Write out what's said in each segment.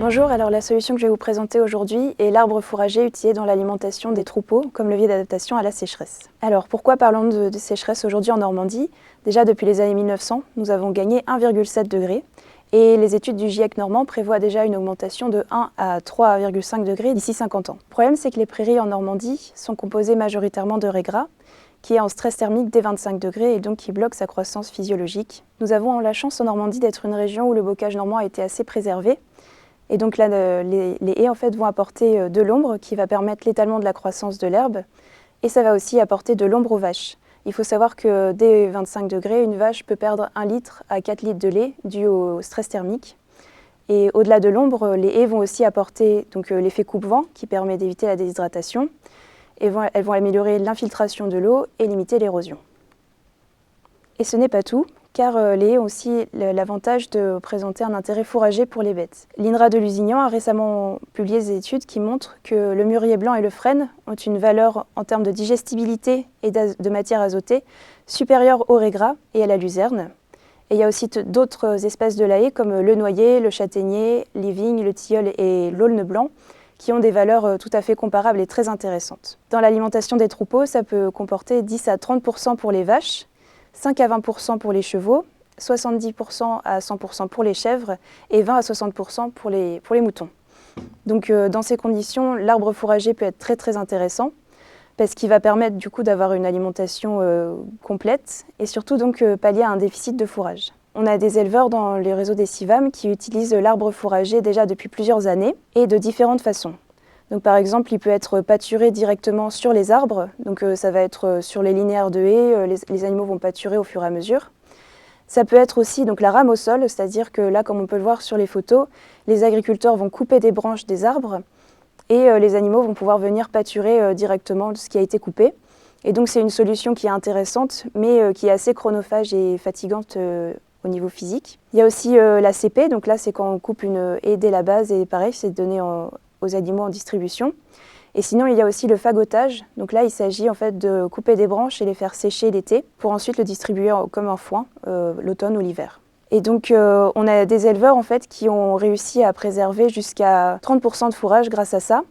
Bonjour, alors la solution que je vais vous présenter aujourd'hui est l'arbre fourrager utilisé dans l'alimentation des troupeaux comme levier d'adaptation à la sécheresse. Alors pourquoi parlons de sécheresse aujourd'hui en Normandie? Déjà depuis les années 1900, nous avons gagné 1,7 degré et les études du GIEC normand prévoient déjà une augmentation de 1 à 3,5 degrés d'ici 50 ans. Le problème c'est que les prairies en Normandie sont composées majoritairement de raies gras qui est en stress thermique dès 25 degrés et donc qui bloque sa croissance physiologique. Nous avons la chance en Normandie d'être une région où le bocage normand a été assez préservé. Et donc là, les haies en fait, vont apporter de l'ombre qui va permettre l'étalement de la croissance de l'herbe et ça va aussi apporter de l'ombre aux vaches. Il faut savoir que dès 25 degrés, une vache peut perdre 1 litre à 4 litres de lait dû au stress thermique. Et au-delà de l'ombre, les haies vont aussi apporter l'effet coupe-vent qui permet d'éviter la déshydratation. Et elles vont améliorer l'infiltration de l'eau et limiter l'érosion. Et ce n'est pas tout, car les haies ont aussi l'avantage de présenter un intérêt fourrager pour les bêtes. L'INRA de Lusignan a récemment publié des études qui montrent que le mûrier blanc et le frêne ont une valeur en termes de digestibilité et de matière azotée supérieure au raies gras et à la luzerne. Et il y a aussi d'autres espèces de la haie comme le noyer, le châtaignier, les vignes, le tilleul et l'aulne blanc qui ont des valeurs tout à fait comparables et très intéressantes. Dans l'alimentation des troupeaux, ça peut comporter 10 à 30% pour les vaches, 5 à 20% pour les chevaux, 70% à 100% pour les chèvres et 20 à 60% pour les moutons. Donc dans ces conditions, l'arbre fourrager peut être très intéressant parce qu'il va permettre du coup d'avoir une alimentation complète et surtout donc pallier à un déficit de fourrage. On a des éleveurs dans les réseaux des CIVAM qui utilisent l'arbre fourrager déjà depuis plusieurs années et de différentes façons. Donc, par exemple, il peut être pâturé directement sur les arbres, donc ça va être sur les linéaires de haies, les animaux vont pâturer au fur et à mesure. Ça peut être aussi donc, la rame au sol, c'est-à-dire que là, comme on peut le voir sur les photos, les agriculteurs vont couper des branches des arbres et les animaux vont pouvoir venir pâturer directement de ce qui a été coupé. Et donc c'est une solution qui est intéressante, mais qui est assez chronophage et fatigante au niveau physique. Il y a aussi la CP, donc là c'est quand on coupe une haie dès la base et pareil, c'est donné aux animaux en distribution. Et sinon, il y a aussi le fagotage. Donc là, il s'agit en fait de couper des branches et les faire sécher l'été pour ensuite le distribuer comme un foin l'automne ou l'hiver. Et donc, on a des éleveurs en fait qui ont réussi à préserver jusqu'à 30% de fourrage grâce à ça.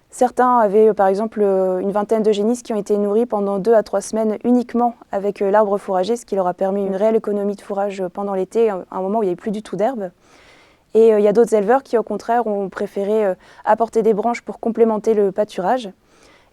Certains avaient par exemple une vingtaine de génisses qui ont été nourris pendant 2 à 3 semaines uniquement avec l'arbre fourrager, ce qui leur a permis une réelle économie de fourrage pendant l'été, à un moment où il n'y avait plus du tout d'herbe. Et il y a d'autres éleveurs qui, au contraire, ont préféré apporter des branches pour complémenter le pâturage.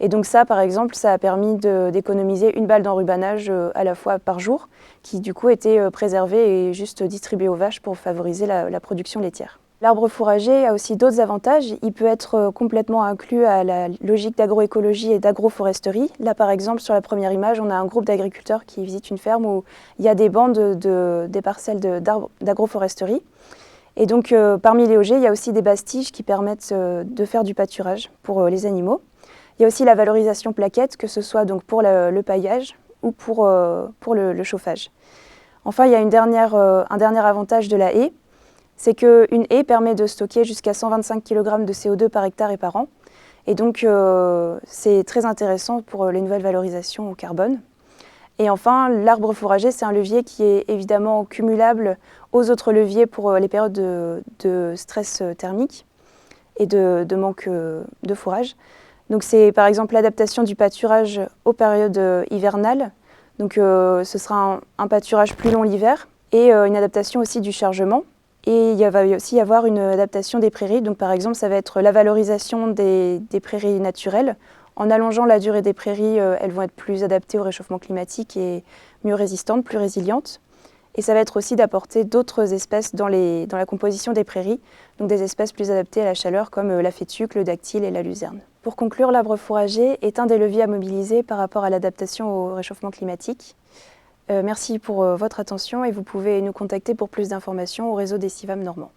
Et donc ça, par exemple, ça a permis d'économiser une balle d'enrubanage à la fois par jour, qui du coup était préservée et juste distribuée aux vaches pour favoriser la production laitière. L'arbre fourrager a aussi d'autres avantages. Il peut être complètement inclus à la logique d'agroécologie et d'agroforesterie. Là, par exemple, sur la première image, on a un groupe d'agriculteurs qui visitent une ferme où il y a des bancs des parcelles d'agroforesterie. Et donc, parmi les OG, il y a aussi des bastiges qui permettent de faire du pâturage pour les animaux. Il y a aussi la valorisation plaquette, que ce soit donc pour le paillage ou pour le chauffage. Enfin, il y a un dernier avantage de la haie, c'est qu'une haie permet de stocker jusqu'à 125 kg de CO2 par hectare et par an. Et donc, c'est très intéressant pour les nouvelles valorisations au carbone. Et enfin, l'arbre fourrager, c'est un levier qui est évidemment cumulable aux autres leviers pour les périodes de stress thermique et de manque de fourrage. Donc c'est par exemple l'adaptation du pâturage aux périodes hivernales. Donc ce sera un pâturage plus long l'hiver et une adaptation aussi du chargement. Et il va aussi y avoir une adaptation des prairies. Donc par exemple, ça va être la valorisation des prairies naturelles. En allongeant la durée des prairies, elles vont être plus adaptées au réchauffement climatique et mieux résistantes, plus résilientes. Et ça va être aussi d'apporter d'autres espèces dans la composition des prairies, donc des espèces plus adaptées à la chaleur comme la fétuque, le dactyle et la luzerne. Pour conclure, l'arbre fourrager est un des leviers à mobiliser par rapport à l'adaptation au réchauffement climatique. Merci pour votre attention et vous pouvez nous contacter pour plus d'informations au réseau des CIVAM normands.